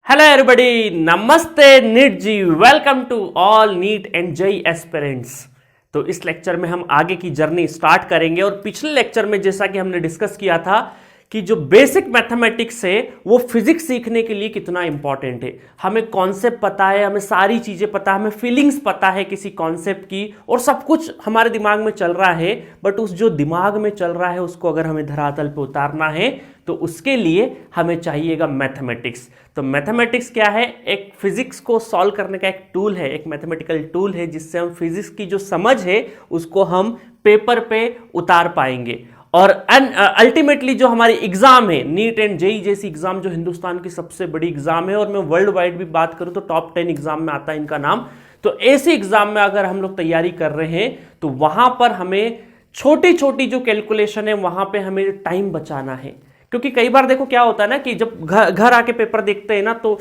Hello everybody, नमस्ते NEET ji. Welcome to all NEET and JEE aspirants. तो इस lecture में हम आगे की जर्नी स्टार्ट करेंगे और पिछले लेक्चर में जैसा कि हमने डिस्कस किया था कि जो बेसिक मैथमेटिक्स है वो फिजिक्स सीखने के लिए कितना इंपॉर्टेंट है। हमें कॉन्सेप्ट पता है, हमें सारी चीजें पता है, हमें फीलिंग्स पता है किसी कॉन्सेप्ट की और सब कुछ हमारे दिमाग में चल रहा है, बट उस जो दिमाग में चल रहा है उसको अगर हमें धरातल पे उतारना है तो उसके लिए हमें चाहिएगा मैथमेटिक्स। तो मैथमेटिक्स क्या है? एक फिजिक्स को सॉल्व करने का एक टूल है, एक मैथमेटिकल टूल है जिससे हम फिजिक्स की जो समझ है उसको हम पेपर पे उतार पाएंगे। और अल्टीमेटली जो हमारी एग्जाम है, नीट एंड जेईई जैसी एग्जाम जो हिंदुस्तान की सबसे बड़ी एग्जाम है और मैं वर्ल्ड वाइड भी बात करूं तो टॉप 10 एग्जाम में आता है इनका नाम। तो ऐसी एग्जाम में अगर हम लोग तैयारी कर रहे हैं तो वहां पर हमें छोटी छोटी जो कैलकुलेशन है वहां पे हमें टाइम बचाना है। क्योंकि कई बार देखो क्या होता है ना कि जब घर आके पेपर देखते हैं ना तो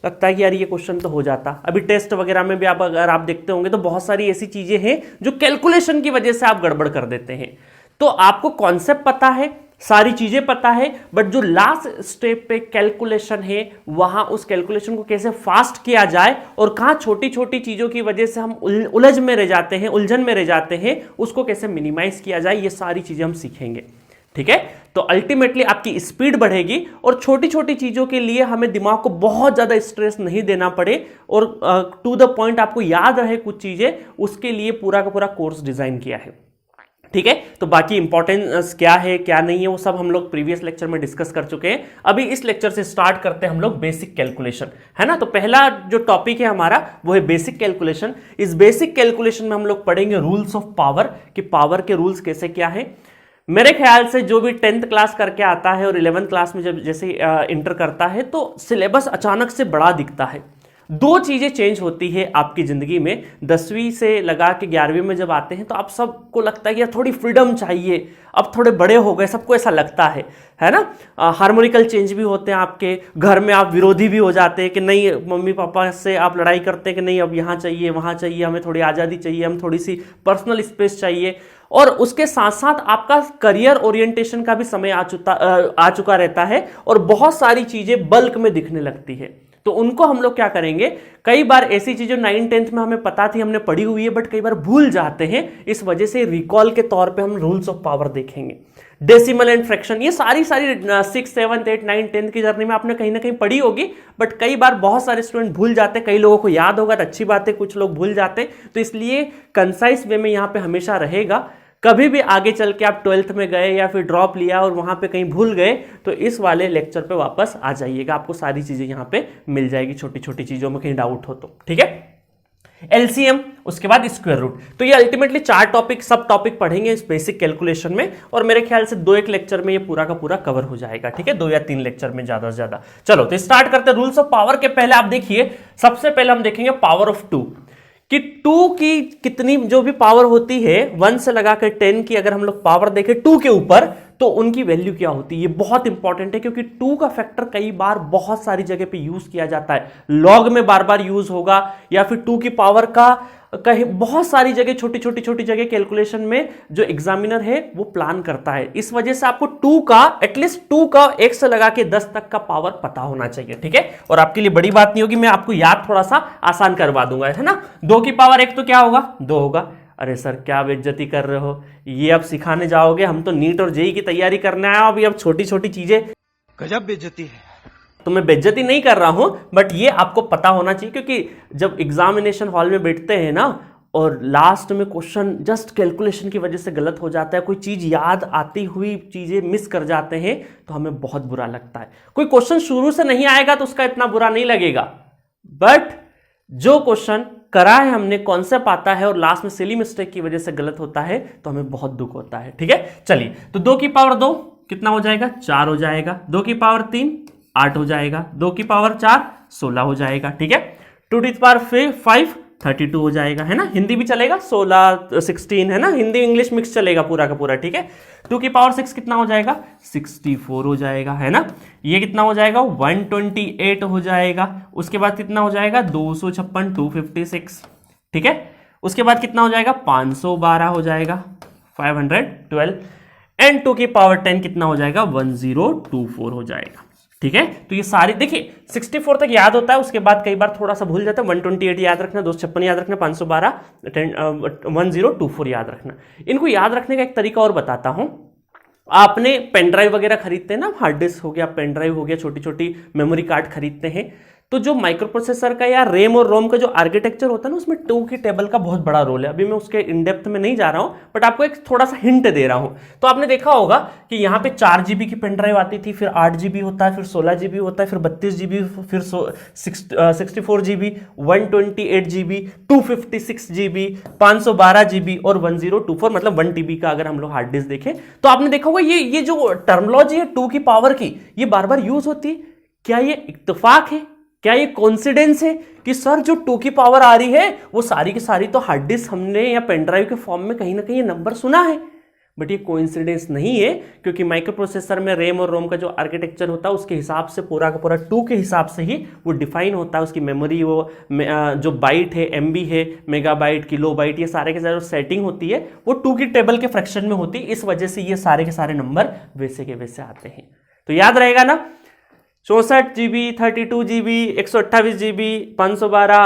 लगता है कि यार ये क्वेश्चन तो हो जाता। अभी टेस्ट वगैरह में भी अगर आप देखते होंगे तो बहुत सारी ऐसी चीजें हैं जो कैलकुलेशन की वजह से आप गड़बड़ कर देते हैं। तो आपको कॉन्सेप्ट पता है, सारी चीजें पता है, बट जो लास्ट स्टेप पे कैलकुलेशन है वहां उस कैलकुलेशन को कैसे फास्ट किया जाए और कहां छोटी छोटी चीजों की वजह से हम उलझन में रह जाते हैं, उसको कैसे मिनिमाइज किया जाए, ये सारी चीजें हम सीखेंगे। ठीक है, तो अल्टीमेटली आपकी स्पीड बढ़ेगी और छोटी छोटी चीजों के लिए हमें दिमाग को बहुत ज्यादा स्ट्रेस नहीं देना पड़े और टू द पॉइंट आपको याद रहे कुछ चीजें, उसके लिए पूरा का पूरा कोर्स डिजाइन किया है। ठीक है, तो बाकी इंपॉर्टेंस क्या है क्या नहीं है वो सब हम लोग प्रीवियस लेक्चर में डिस्कस कर चुके हैं। अभी इस लेक्चर से स्टार्ट करते हैं हम लोग बेसिक कैलकुलेशन, है ना। तो पहला जो टॉपिक है हमारा वो है बेसिक कैलकुलेशन। इस बेसिक कैलकुलेशन में हम लोग पढ़ेंगे रूल्स ऑफ पावर, कि पावर के रूल्स कैसे क्या है। मेरे ख्याल से जो भी 10th क्लास करके आता है और 11th क्लास में जब जैसे इंटर करता है तो सिलेबस अचानक से बड़ा दिखता है। दो चीजें चेंज होती है आपकी जिंदगी में। 10वीं से लगा के 11वीं में जब आते हैं तो आप सबको लगता है कि यार थोड़ी फ्रीडम चाहिए, अब थोड़े बड़े हो गए, सबको ऐसा लगता है ना। हार्मोनिकल चेंज भी होते हैं आपके घर में, आप विरोधी भी हो जाते हैं कि नहीं, मम्मी पापा से आप लड़ाई करते हैं कि नहीं अब यहाँ चाहिए वहाँ चाहिए, हमें थोड़ी आज़ादी चाहिए, हम थोड़ी सी पर्सनल स्पेस चाहिए। और उसके साथ साथ आपका करियर ओरिएंटेशन का भी समय आ चुका रहता है और बहुत सारी चीजें बल्क में दिखने लगती है। तो उनको हम लोग क्या करेंगे, कई बार ऐसी चीजें 9th-10th में हमें पता थी, हमने पढ़ी हुई है, बट कई बार भूल जाते हैं। इस वजह से रिकॉल के तौर पे हम रूल्स ऑफ पावर देखेंगे। डेसिमल एंड फ्रैक्शन, ये सारी 6th 7th 8th 9th 10th की जर्नी में आपने कहीं ना कहीं पढ़ी होगी, बट कई बार बहुत सारे स्टूडेंट भूल जाते हैं। कई लोगों को याद होगा तो अच्छी बात है, कुछ लोग भूल जाते हैं। तो इसलिए कंसाइज वे में यहाँ पे हमेशा रहेगा। कभी भी आगे चल के आप 12th में गए या फिर ड्रॉप लिया और वहां पे कहीं भूल गए तो इस वाले लेक्चर पे वापस आ जाइएगा, आपको सारी चीजें यहां पे मिल जाएगी, छोटी छोटी चीजों में कहीं डाउट हो तो। ठीक है, एलसीएम, उसके बाद स्क्वायर रूट। तो ये अल्टीमेटली 4 टॉपिक सब टॉपिक पढ़ेंगे इस बेसिक कैलकुलेशन में और मेरे ख्याल से 2-1 लेक्चर में ये पूरा का पूरा कवर हो जाएगा। ठीक है, 2 या 3 लेक्चर में ज्यादा से ज्यादा। चलो तो स्टार्ट करते हैं। रूल्स ऑफ पावर के पहले आप देखिए, सबसे पहले हम देखेंगे पावर ऑफ 2, कि 2 की कितनी जो भी पावर होती है 1 से लगाकर 10 की, अगर हम लोग पावर देखें 2 के ऊपर तो उनकी वैल्यू क्या होती है। ये बहुत इंपॉर्टेंट है क्योंकि 2 का फैक्टर कई बार बहुत सारी जगह पे यूज किया जाता है। लॉग में बार बार यूज होगा या फिर 2 की पावर का कहीं बहुत सारी जगह, छोटी छोटी जगह कैलकुलेशन में जो एग्जामिनर है वो प्लान करता है। इस वजह से आपको 2 का एटलीस्ट 2 का 1 से लगा के 10 तक का पावर पता होना चाहिए। ठीक है, और आपके लिए बड़ी बात नहीं होगी, मैं आपको याद थोड़ा सा आसान करवा दूंगा, है ना। 2 की पावर 1 तो क्या होगा, 2 होगा। अरे सर क्या बेइज्जती कर रहे हो, ये अब सिखाने जाओगे? हम तो नीट और जेईई की तैयारी करने आए, अभी अब छोटी छोटी चीजें, गजब बेइज्जती है। तो मैं बेइज्जती नहीं कर रहा हूं, बट ये आपको पता होना चाहिए क्योंकि जब एग्जामिनेशन हॉल में बैठते हैं ना और लास्ट में क्वेश्चन जस्ट कैलकुलेशन की वजह से गलत हो जाता है, कोई चीज याद आती हुई चीजें मिस कर जाते हैं तो हमें बहुत बुरा लगता है। कोई क्वेश्चन शुरू से नहीं आएगा तो उसका इतना बुरा नहीं लगेगा, बट जो क्वेश्चन करा है हमने, कॉन्सेप्ट आता है और लास्ट में सिली मिस्टेक की वजह से गलत होता है तो हमें बहुत दुख होता है। ठीक है, चलिए तो 2 की पावर 2 कितना हो जाएगा, 4 हो जाएगा। 2 की पावर 3 8 हो जाएगा। 2 की पावर 4 16 हो जाएगा। ठीक है, 2 की पावर 5 32 हो जाएगा, है ना। हिंदी भी चलेगा, 16 16, है ना, हिंदी इंग्लिश मिक्स चलेगा पूरा का पूरा। ठीक है, 2 की पावर 6 कितना हो जाएगा, 64 हो जाएगा, है ना। ये कितना हो जाएगा, 128 हो जाएगा। उसके बाद कितना हो जाएगा, 256 256। ठीक है, उसके बाद कितना हो जाएगा, 512 हो जाएगा, 512। एंड 2 की पावर 10 कितना हो जाएगा, 1024 हो जाएगा। ठीक है। तो ये सारी देखिए 64 तक याद होता है, उसके बाद कई बार थोड़ा सा भूल जाता है। 128 याद रखना, 256 याद रखना, 512 1024 याद रखना। इनको याद रखने का एक तरीका और बताता हूं। आपने पेन ड्राइव वगैरह खरीदते हैं ना, हार्ड डिस्क हो गया, पेन ड्राइव हो गया, छोटी छोटी मेमोरी कार्ड खरीदते हैं, तो जो माइक्रो प्रोसेसर का या रैम और रोम का जो आर्किटेक्चर होता है ना, उसमें 2 की टेबल का बहुत बड़ा रोल है। अभी मैं उसके इन डेप्थ में नहीं जा रहा हूं, बट आपको एक थोड़ा सा हिंट दे रहा हूं। तो आपने देखा होगा कि यहाँ पे 4 GB की पेन ड्राइव आती थी, फिर 8 GB होता है, फिर 16 GB होता है, फिर 32 GB, फिर 64 GB, 128 GB, 256 GB, 512 GB और 1024, मतलब 1 TB का अगर हम लोग हार्ड डिस्क देखें तो आपने देखा होगा ये जो टर्मोलॉजी है 2 की पावर की, ये बार बार यूज होती है। क्या ये इत्तेफाक है, क्या ये कोइंसिडेंस है कि सर जो 2 की पावर आ रही है वो सारी की सारी तो हार्ड डिस्क हमने या पेन ड्राइव के फॉर्म में कहीं ना कहीं ये नंबर सुना है? बट ये कोइंसिडेंस नहीं है, क्योंकि माइक्रो प्रोसेसर में रैम और रोम का जो आर्किटेक्चर होता है उसके हिसाब से पूरा का पूरा 2 के हिसाब से ही वो डिफाइन होता है। उसकी मेमोरी, वो जो बाइट है, MB है, मेगाबाइट, किलोबाइट, ये सारे के सारे जो सेटिंग होती है वो 2 की टेबल के फ्रैक्शन में होती है। इस वजह से ये सारे के सारे नंबर वैसे के वैसे आते हैं। तो याद रहेगा ना, 64 GB, 32 GB, 128 GB, 512,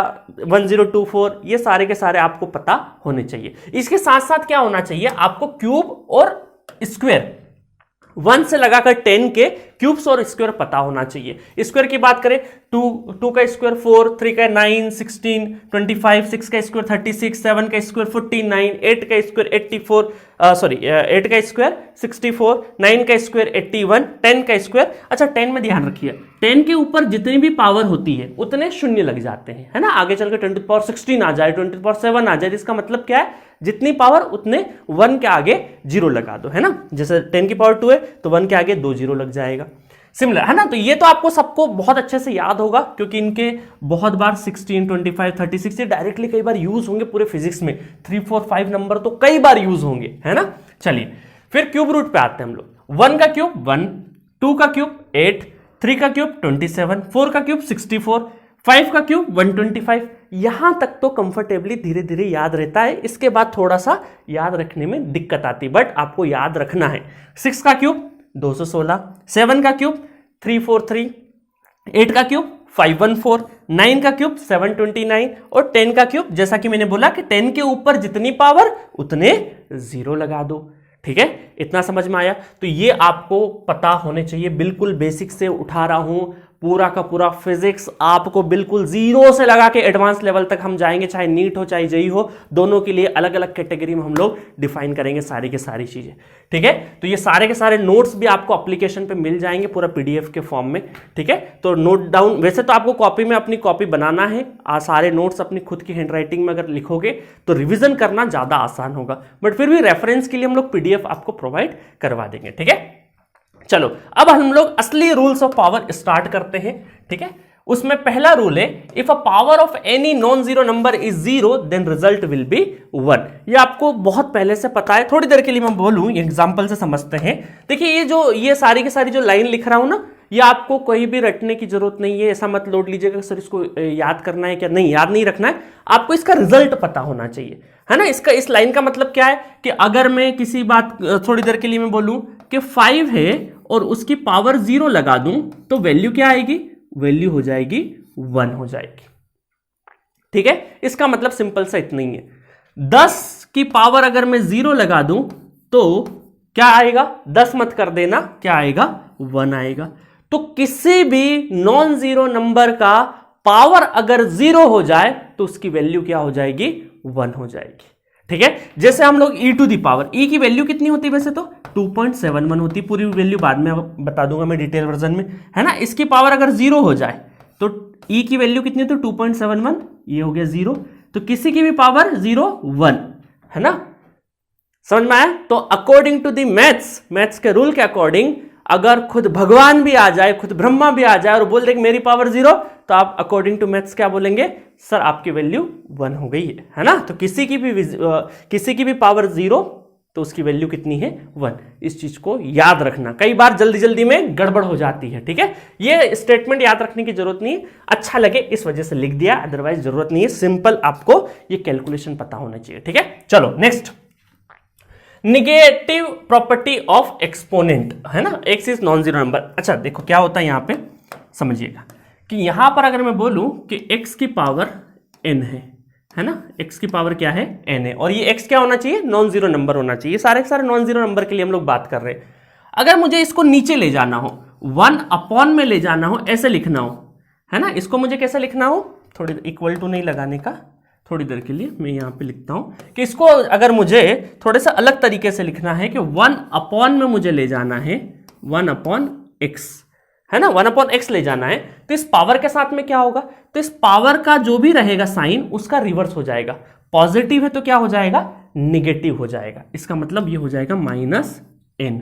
1024, ये सारे के सारे आपको पता होने चाहिए। इसके साथ साथ क्या होना चाहिए आपको, क्यूब और स्क्वायर, 1 से लगाकर 10 के क्यूब्स और स्क्वायर पता होना चाहिए। स्क्वायर की बात करें, 2 का स्क्वायर 4, 3 का 9, 16, 25, 6 का स्क्वायर 36, 7 का स्क्वायर 49, 8 का स्क्वायर 84, 8 का स्क्वायर 64, 9 का स्क्वायर 81, 10 का स्क्वायर। अच्छा 10 में ध्यान रखिए, 10 के ऊपर जितनी भी पावर होती है उतने शून्य लग जाते हैं, है ना। आगे चलकर 10 to the power 16 आ जाए, 20 to the power 7 आ जाए, इसका मतलब क्या है, जितनी पावर उतने 1 के आगे 0 लगा दो, है ना। जैसे 10 की पावर 2 है तो 1 के आगे 2 0 लग जाएगा, सिमिलर, है ना। तो ये तो आपको सबको बहुत अच्छे से याद होगा, क्योंकि इनके बहुत बार 16, 25, 36 ये डायरेक्टली कई बार यूज होंगे पूरे फिजिक्स में। 3, 4, 5 नंबर तो कई बार यूज होंगे, है ना। चलिए फिर क्यूब रूट पे आते हैं हम लोग। 1 का क्यूब 1, 2 का क्यूब 8, 3 का क्यूब 27, 4 का क्यूब 64, 5 का क्यूब 125। यहां तक तो कंफर्टेबली धीरे धीरे याद रहता है, इसके बाद थोड़ा सा याद रखने में दिक्कत आती है, बट आपको याद रखना है। 6 का क्यूब 216, 7 का क्यूब 343, 8 का क्यूब 514, 9 का क्यूब 729 और 10 का क्यूब, जैसा कि मैंने बोला कि 10 के ऊपर जितनी पावर उतने 0 लगा दो। ठीक है, इतना समझ में आया। तो ये आपको पता होने चाहिए, बिल्कुल बेसिक से उठा रहा हूं, पूरा का पूरा फिजिक्स आपको बिल्कुल 0 से लगा के एडवांस लेवल तक हम जाएंगे, चाहे नीट हो चाहे जेईई हो, दोनों के लिए अलग अलग कैटेगरी में हम लोग डिफाइन करेंगे सारी के सारी चीजें। ठीक है, तो ये सारे के सारे नोट्स भी आपको एप्लीकेशन पे मिल जाएंगे पूरा PDF के फॉर्म में। ठीक है, तो नोट डाउन, वैसे तो आपको कॉपी में अपनी कॉपी बनाना है, सारे नोट्स अपनी खुद की हैंडराइटिंग में अगर लिखोगे तो रिविजन करना ज्यादा आसान होगा, बट फिर भी रेफरेंस के लिए हम लोग PDF आपको प्रोवाइड करवा देंगे। ठीक है, चलो अब हम लोग असली रूल्स ऑफ पावर स्टार्ट करते हैं। ठीक है, उसमें पहला रूल है, if a power of any non zero number is 0 then result will be 1। ये आपको बहुत पहले से पता है, थोड़ी देर के लिए मैं बोलूं, एग्जांपल से समझते हैं। देखिए ये सारी की सारी जो लाइन लिख रहा हूं ना, ये आपको कोई भी रटने की जरूरत नहीं है, ऐसा मत लोड लीजिएगा सर इसको याद करना है क्या, नहीं, याद नहीं रखना है, आपको इसका रिजल्ट पता होना चाहिए, है ना। इस लाइन का मतलब क्या है कि अगर मैं किसी बात, थोड़ी देर के लिए मैं बोलूं कि 5 है और उसकी पावर 0 लगा दूं तो वैल्यू क्या आएगी, वैल्यू हो जाएगी 1 हो जाएगी। ठीक है, इसका मतलब सिंपल सा इतना ही है। 10 की पावर अगर मैं 0 लगा दूं तो क्या आएगा, 10 मत कर देना, क्या आएगा, 1 आएगा। तो किसी भी नॉन जीरो नंबर का पावर अगर 0 हो जाए तो उसकी वैल्यू क्या हो जाएगी, 1 हो जाएगी। ठीक है, जैसे हम लोग e to the power, e की वैल्यू कितनी होती है वैसे तो 2.71 होती है, पूरी वैल्यू बाद में बता दूंगा मैं डिटेल वर्जन में, है ना। इसकी पावर अगर 0 हो जाए तो e की वैल्यू कितनी होती है 2.71, ये हो गया 0। तो किसी की भी पावर 0 1, है ना, समझ में आया। तो अकॉर्डिंग टू दी मैथ्स के रूल के अकॉर्डिंग अगर खुद भगवान भी आ जाए, खुद ब्रह्मा भी आ जाए और बोल दे कि मेरी पावर 0, तो आप अकॉर्डिंग टू मैथ्स क्या बोलेंगे, सर आपकी वैल्यू 1 हो गई है ना। तो किसी की भी पावर 0 तो उसकी वैल्यू कितनी है, 1। इस चीज को याद रखना, कई बार जल्दी जल्दी में गड़बड़ हो जाती है। ठीक है, ये स्टेटमेंट याद रखने की जरूरत नहीं है, अच्छा लगे इस वजह से लिख दिया, अदरवाइज जरूरत नहीं है, सिंपल आपको ये कैलकुलेशन पता होना चाहिए। ठीक है, चलो next. Negative property of exponent, है ना, x is non zero number. अच्छा देखो क्या होता है यहां पे, समझिएगा कि यहां पर अगर मैं बोलूं कि एक्स की पावर n है ना, एक्स की पावर क्या है n है, और ये एक्स क्या होना चाहिए, नॉन जीरो नंबर होना चाहिए। सारे के सारे नॉन जीरो नंबर के लिए हम लोग बात कर रहे हैं। अगर मुझे इसको नीचे ले जाना हो, 1 में ले जाना हो, ऐसे लिखना हो, है ना, इसको मुझे कैसे लिखना हो, थोड़ी इक्वल टू नहीं लगाने का, थोड़ी देर के लिए मैं यहां पे लिखता हूं कि इसको अगर मुझे थोड़े सा अलग तरीके से लिखना है कि 1 में मुझे ले जाना है 1/x, है ना, 1/x ले जाना है, तो इस पावर के साथ में क्या होगा, तो इस पावर का जो भी रहेगा साइन उसका रिवर्स हो जाएगा। पॉजिटिव है तो क्या हो जाएगा, निगेटिव हो जाएगा। इसका मतलब ये हो जाएगा -n,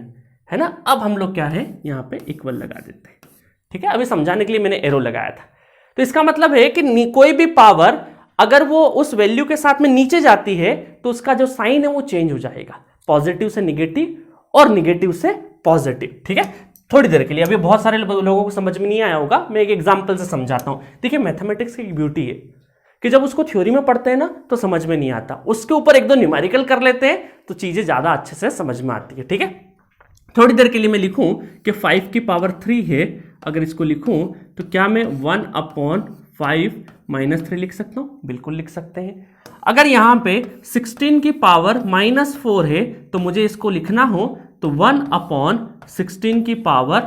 है ना। अब हम लोग क्या है यहां पे इक्वल लगा देते हैं, ठीक है। अभी समझाने के लिए मैंने एरो लगाया था। तो इसका मतलब है कि कोई भी पावर अगर वो उस वैल्यू के साथ में नीचे जाती है तो उसका जो साइन है वो चेंज हो जाएगा, पॉजिटिव से निगेटिव और निगेटिव से पॉजिटिव, ठीक है। थोड़ी देर के लिए, अभी बहुत सारे लोगों को समझ में नहीं आया होगा, मैं एक एग्जांपल से समझाता हूं। देखिए मैथमेटिक्स की ब्यूटी है कि जब उसको थ्योरी में पढ़ते हैं ना तो समझ में नहीं आता, उसके ऊपर एक दो न्यूमेरिकल कर लेते हैं तो चीजें ज्यादा अच्छे से समझ में आती है, ठीक है। थोड़ी देर के लिए मैं लिखूं कि 5 की पावर 3 है, अगर इसको लिखूं तो क्या मैं 1/5 -3 लिख सकता हूं, बिल्कुल लिख सकते हैं। अगर यहां पे 16 की पावर -4 है तो मुझे इसको लिखना हो तो 1/16 की पावर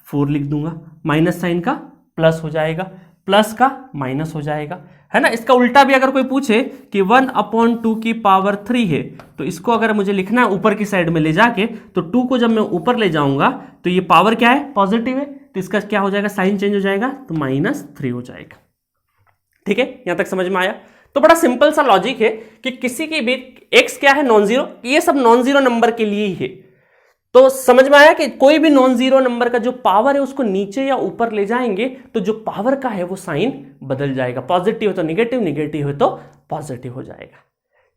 4 लिख दूंगा, माइनस साइन का प्लस हो जाएगा, प्लस का माइनस हो जाएगा, है ना। इसका उल्टा भी अगर कोई पूछे कि 1/2 की पावर 3 है तो इसको अगर मुझे लिखना है ऊपर की साइड में ले जाके, तो 2 को जब मैं ऊपर ले जाऊंगा तो ये पावर क्या है, पॉजिटिव है, तो इसका क्या हो जाएगा, साइन चेंज हो जाएगा तो -3 हो जाएगा, ठीक है। यहां तक समझ में आया। तो बड़ा सिंपल सा लॉजिक है कि किसी की भी एक्स क्या है, नॉन जीरो, ये सब नॉन जीरो नंबर के लिए ही है। तो समझ में आया कि कोई भी नॉन जीरो नंबर का जो पावर है उसको नीचे या ऊपर ले जाएंगे तो जो पावर का है वो साइन बदल जाएगा, पॉजिटिव हो तो निगेटिव, निगेटिव हो तो पॉजिटिव हो जाएगा।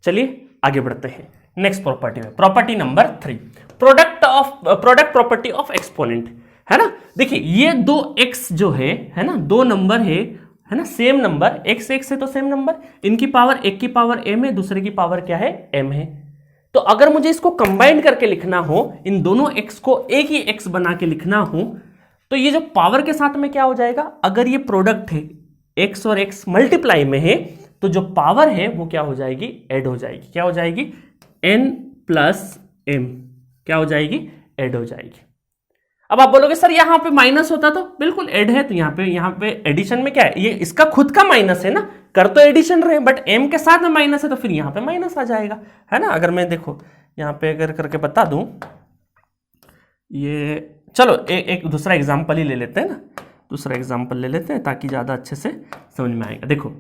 चलिए आगे बढ़ते हैं नेक्स्ट प्रॉपर्टी में, property number 3, product property of exponent, है ना। देखिए ये दो एक्स जो है ना, दो नंबर है ना, सेम नंबर, एक्स एक्स है तो सेम नंबर, इनकी पावर, एक की पावर m है, दूसरे की पावर क्या है, m है। तो अगर मुझे इसको कंबाइन करके लिखना हो, इन दोनों x को एक ही x बना के लिखना हो, तो ये जो पावर के साथ में क्या हो जाएगा, अगर ये प्रोडक्ट है x और x मल्टीप्लाई में है तो जो पावर है वो क्या हो जाएगी, ऐड हो जाएगी, क्या हो जाएगी, n + m, क्या हो जाएगी, ऐड हो जाएगी। अब आप बोलोगे सर यहां पे माइनस होता तो, बिल्कुल ऐड है, तो यहां पे एडिशन में क्या है, ये इसका खुद का माइनस है ना, कर तो एडिशन रहे बट m के साथ में माइनस है तो फिर यहां पे माइनस आ जाएगा, है ना। अगर मैं देखो यहां पे अगर करके बता दूं, ये चलो एक दूसरा एग्जांपल ही ले लेते हैं ना, दूसरा एग्जांपल ले लेते हैं ताकि ज्यादा अच्छे से समझ में आएगा। देखो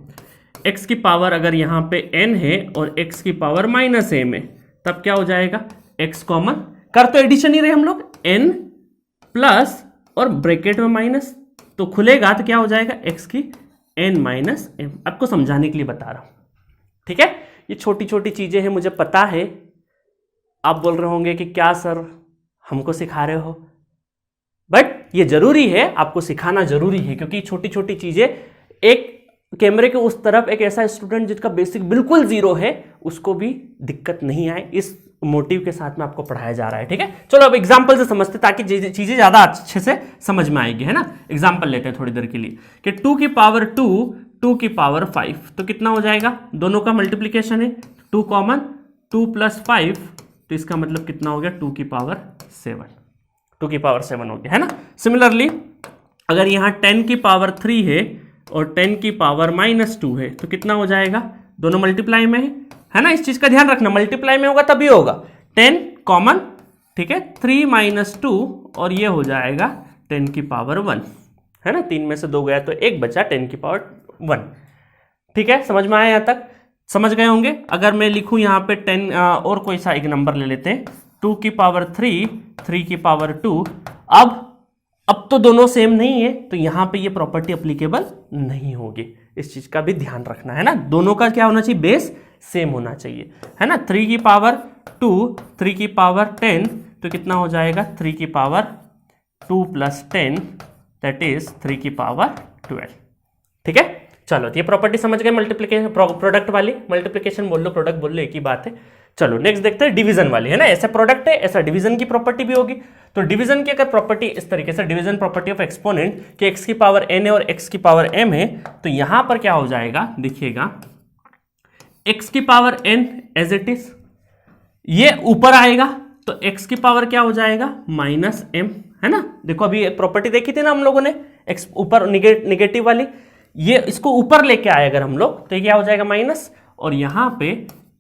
x की पावर अगर यहां पे n है और x की पावर -m है, तब क्या हो जाएगा, x कॉमन, कर तो एडिशन ही रहे हम लोग, n प्लस और ब्रैकेट में माइनस, तो खुलेगा तो क्या हो जाएगा, x की n - m। आपको समझाने के लिए बता रहा हूं, ठीक है। ये छोटी छोटी चीजें हैं, मुझे पता है। आप बोल रहे होंगे कि क्या सर हमको सिखा रहे हो, बट ये जरूरी है, आपको सिखाना जरूरी है, क्योंकि छोटी छोटी चीजें, एक कैमरे के उस तरफ एक ऐसा स्टूडेंट जिसका बेसिक बिल्कुल जीरो है उसको भी दिक्कत नहीं आए, इस मोटिव के साथ में आपको पढ़ाया जा रहा है, ठीक है। चलो अब एग्जांपल से समझते ताकि चीजें ज्यादा अच्छे से समझ में आएगी, है ना। एग्जांपल लेते हैं थोड़ी देर के लिए कि 2 की पावर 2, 2 की पावर 5, तो कितना हो जाएगा, दोनों का मल्टीप्लीकेशन है, 2 कॉमन, 2 + 5, तो इसका मतलब कितना हो गया, 2 की पावर 7, 2 की पावर 7 हो गया, है ना। सिमिलरली अगर यहाँ 10 की पावर 3 है और 10 की पावर -2 है तो कितना हो जाएगा, दोनों मल्टीप्लाई में है ना, इस चीज का ध्यान रखना, मल्टीप्लाई में होगा तभी होगा, 10 कॉमन, ठीक है, 3 - 2 और ये हो जाएगा 10 की पावर 1, है ना, 3 में से 2 गया तो 1 बचा, 10 की पावर 1, ठीक है। समझ में आया, यहां तक समझ गए होंगे। अगर मैं लिखूं यहाँ पे 10 और कोई सा एक नंबर ले लेते हैं, 2 की पावर 3, 3 की पावर 2, अब तो दोनों सेम नहीं है तो यहां पे ये प्रॉपर्टी एप्लीकेबल नहीं होगी, इस चीज का भी ध्यान रखना, है ना। दोनों का क्या होना चाहिए, बेस सेम होना चाहिए, है ना। 3 की पावर 2, 3 की पावर 10, तो कितना हो जाएगा, 3 की पावर 2 + 10 दैट इज 3 की पावर 12, ठीक है। चलो तो ये प्रॉपर्टी समझ गए, मल्टीप्लिकेशन प्रोडक्ट वाली, मल्टीप्लिकेशन बोल लो प्रोडक्ट बोल लो एक ही बात है। चलो नेक्स्ट देखते हैं डिवीजन वाली, है ना, ऐसा प्रोडक्ट है, ऐसा डिवीजन की प्रॉपर्टी भी होगी। तो डिवीजन की अगर प्रॉपर्टी इस तरीके से, डिवीजन प्रॉपर्टी ऑफ एक्सपोनेंट कि x की पावर n है और x की पावर m है, तो यहां पर क्या हो जाएगा, देखिएगा x की power n as it is, ये ऊपर आएगा तो x की पावर क्या हो जाएगा माइनस m, है ना। देखो अभी प्रॉपर्टी देखी थी ना हम लोगों ने, x ऊपर निगेटिव वाली, ये इसको ऊपर लेके आए अगर हम लोग तो ये क्या हो जाएगा माइनस, और यहां पे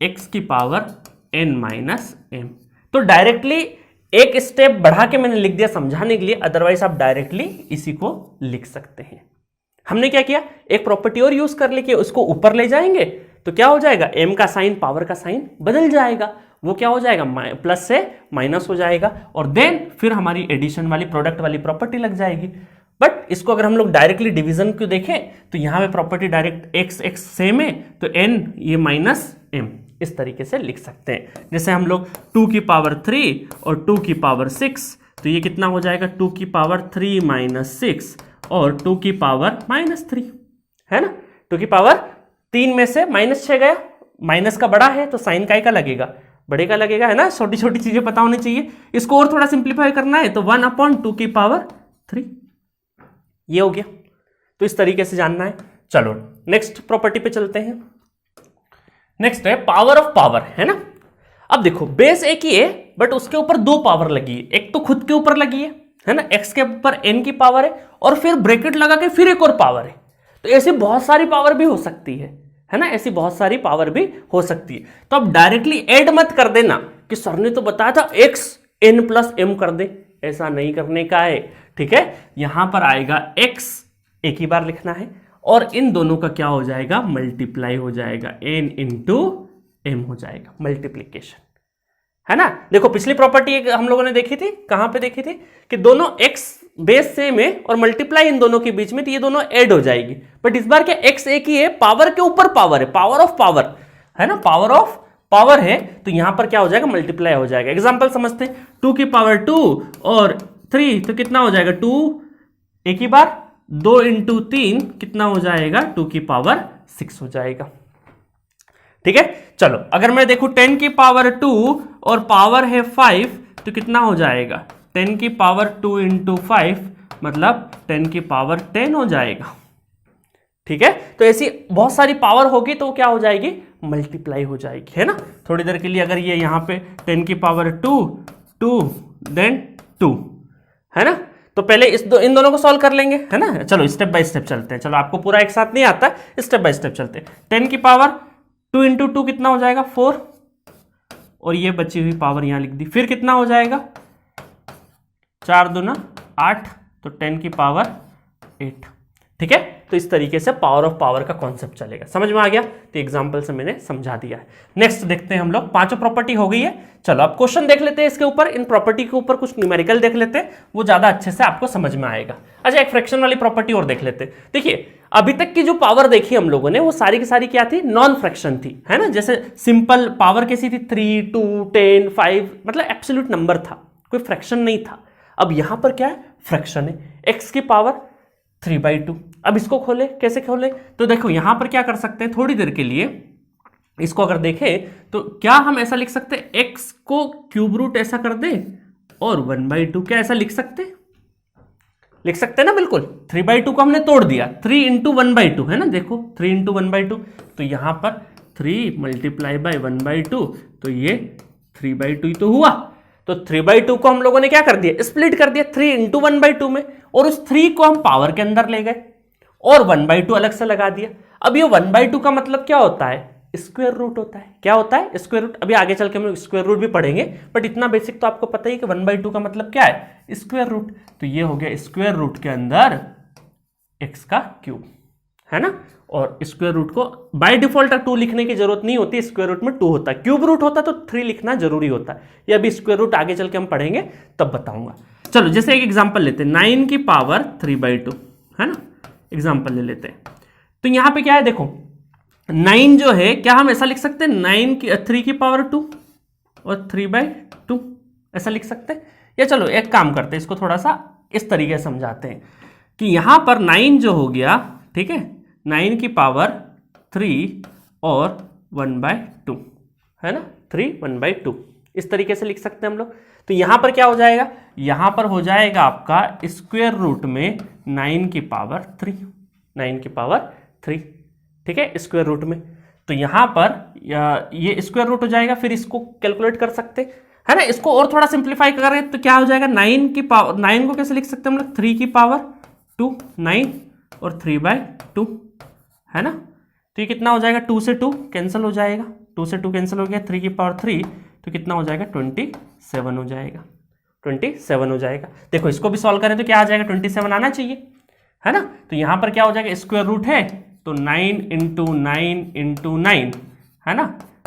x की पावर n माइनस m। तो डायरेक्टली एक स्टेप बढ़ा के मैंने लिख दिया समझाने के लिए, अदरवाइज आप डायरेक्टली इसी को लिख सकते हैं। हमने क्या किया, एक प्रॉपर्टी और यूज कर लेके उसको ऊपर ले जाएंगे तो क्या हो जाएगा, m का साइन पावर का साइन बदल जाएगा, वो क्या हो जाएगा प्लस से माइनस हो जाएगा, और देन फिर हमारी एडिशन वाली प्रोडक्ट वाली प्रॉपर्टी लग जाएगी। बट इसको अगर हम लोग डायरेक्टली डिवीजन को देखें तो यहां पे property direct x x same है तो n ये माइनस m, इस तरीके से लिख सकते हैं। जैसे हम लोग 2 की पावर 3 और 2 की पावर 6, तो ये कितना हो जाएगा 2 की पावर 3 माइनस 6 और 2 की पावर माइनस 3, है ना। 2 की पावर 3 में से माइनस 6 गया, माइनस का बड़ा है तो साइन काय का लगेगा, बड़े का लगेगा, है ना। छोटी छोटी चीजें पता होनी चाहिए। इसको और थोड़ा सिंप्लीफाई करना है तो 1/2 की पावर 3, ये हो गया। तो इस तरीके से जानना है। चलो नेक्स्ट प्रॉपर्टी पे चलते हैं। नेक्स्ट है पावर ऑफ पावर, है ना। अब देखो बेस एक ही है बट उसके ऊपर दो पावर लगी है, एक तो खुद के ऊपर लगी है ना, x के ऊपर n की पावर है और फिर ब्रैकेट लगा के फिर एक और पावर है। तो ऐसी बहुत सारी पावर भी हो सकती है ना, ऐसी बहुत सारी पावर भी हो सकती है। तो अब डायरेक्टली ऐड मत कर देना कि सर ने तो बताया था x n प्लस m कर दे, ऐसा नहीं करने का है, ठीक है। यहां पर आएगा x एक ही बार लिखना है और इन दोनों का क्या हो जाएगा मल्टीप्लाई हो जाएगा, n इंटू m हो जाएगा, मल्टीप्लीकेशन, है ना। देखो पिछली प्रॉपर्टी एक हम लोगों ने देखी थी, कहां पे देखी थी कि दोनों x बेस सेम है और मल्टीप्लाई इन दोनों के बीच में, तो ये दोनों ऐड हो जाएगी। बट इस बार क्या x एक ही है, पावर के ऊपर पावर है, पावर ऑफ पावर, है ना, पावर ऑफ पावर है, तो यहां पर क्या हो जाएगा मल्टीप्लाई हो जाएगा। एग्जांपल समझते हैं, 2 की पावर 2 और 3 तो कितना हो जाएगा 2 एक ही बार, 2 इंटू 3 कितना हो जाएगा 2 की पावर 6 हो जाएगा, ठीक है। चलो अगर मैं देखूं 10 की पावर 2 और पावर है 5 तो कितना हो जाएगा 10 की पावर 2 इंटू 5 मतलब 10 की पावर 10 हो जाएगा, ठीक है। तो ऐसी बहुत सारी पावर होगी तो क्या हो जाएगी मल्टीप्लाई हो जाएगी, है ना। थोड़ी देर के लिए अगर ये यहां पे 10 की पावर 2 2 देन 2, है ना। तो पहले इन दोनों को सॉल्व कर लेंगे, है ना। चलो स्टेप बाय स्टेप चलते हैं। चलो आपको पूरा एक साथ नहीं आता, स्टेप बाय स्टेप चलते हैं। 10 की पावर 2 इंटू 2 कितना हो जाएगा 4 और ये बची हुई पावर यहां लिख दी, फिर कितना हो जाएगा 4 दूना 8 तो 10 की पावर 8, ठीक है। तो इस तरीके से पावर ऑफ पावर का कॉन्सेप्ट चलेगा, समझ में आ गया। तो एग्जांपल से मैंने समझा दिया है। नेक्स्ट देखते हैं हम लोग, पांचों प्रॉपर्टी हो गई है। चलो अब क्वेश्चन देख लेते हैं इसके ऊपर, इन प्रॉपर्टी के ऊपर कुछ न्यूमेरिकल देख लेते हैं, वो ज्यादा अच्छे से आपको समझ में आएगा। अच्छा एक फ्रैक्शन वाली प्रॉपर्टी और देख लेते हैं। देखिए अभी तक की जो पावर देखी हम लोगों ने वो सारी की सारी क्या थी, नॉन फ्रैक्शन थी, है ना। जैसे सिंपल पावर कैसी थी 3 2 10 5, मतलब एब्सोल्यूट नंबर था, कोई फ्रैक्शन नहीं था। अब यहां पर क्या है फ्रैक्शन है, x की पावर 3/2। अब इसको खोले, कैसे खोले, तो देखो यहां पर क्या कर सकते हैं, थोड़ी देर के लिए इसको अगर देखें तो क्या हम ऐसा लिख सकते हैं x को क्यूब रूट ऐसा कर दे और 1/2, क्या ऐसा लिख सकते हैं ना, बिल्कुल। 3/2 को हमने तोड़ दिया, 3 इंटू 1/2, है ना। देखो 3 इंटू 1/2 तो यहां पर 3 मल्टीप्लाई बाय 1/2 तो ये 3/2 ही तो हुआ। तो 3/2 को हम लोगों ने क्या कर दिया, स्प्लिट कर दिया 3 इंटू 1/2 में, और उस 3 को हम पावर के अंदर ले गए और 1/2 अलग से लगा दिया। अब ये 1/2 का मतलब क्या होता है, स्क्वायर रूट होता है। क्या होता है स्क्वायर रूट, अभी आगे चल के हम लोग स्क्वायर रूट भी पढ़ेंगे, बट इतना बेसिक तो आपको पता ही कि 1/2 का मतलब क्या है स्क्वायर रूट। तो ये हो गया स्क्वायर रूट के अंदर x का क्यूब, है ना। और स्क्वायर रूट को बाय डिफॉल्ट 2 लिखने की जरूरत नहीं होती, स्क्वायर रूट में 2 होता है, क्यूब रूट होता तो 3 लिखना जरूरी होता है। ये अभी स्क्वायर रूट आगे चल के हम पढ़ेंगे तब बताऊंगा। चलो जैसे एक एग्जांपल लेते हैं, 9 की पावर 3/2, है ना, एग्जांपल ले लेते हैं। तो यहां पे क्या है देखो 9 जो है, क्या हम ऐसा लिख सकते हैं 3 की पावर 2 और 3/2 ऐसा लिख सकते हैं। या चलो एक काम करते हैं, इसको थोड़ा सा इस तरीके से समझाते हैं कि यहां पर 9 जो हो गया, ठीक है, 9 की पावर 3 और 1/2, है ना, 3 1/2, इस तरीके से लिख सकते हैं हम लोग। तो यहां पर क्या हो जाएगा, यहां पर हो जाएगा आपका स्क्वायर रूट में 9 की पावर 3, 9 की पावर 3, ठीक है, स्क्वायर रूट में। तो यहां पर ये स्क्वायर रूट हो जाएगा, फिर इसको कैलकुलेट कर सकते है ना। इसको और थोड़ा सिंप्लीफाई करें तो क्या हो जाएगा, 9 की पावर, 9 को कैसे लिख सकते हैं हम लोग, 3 की पावर 2, 9 और 3/2 है ना। तो ये कितना हो जाएगा, 2 से 2 कैंसिल हो जाएगा, 2 से 2 कैंसिल हो गया, 3 की पावर 3, तो कितना हो जाएगा, 27 हो जाएगा, 27 हो जाएगा। देखो इसको भी सॉल्व करें तो क्या आ जाएगा, 27 आना चाहिए है ना। तो यहां पर क्या हो जाएगा, स्क्वायर रूट है तो 9 इंटू 9 है ना।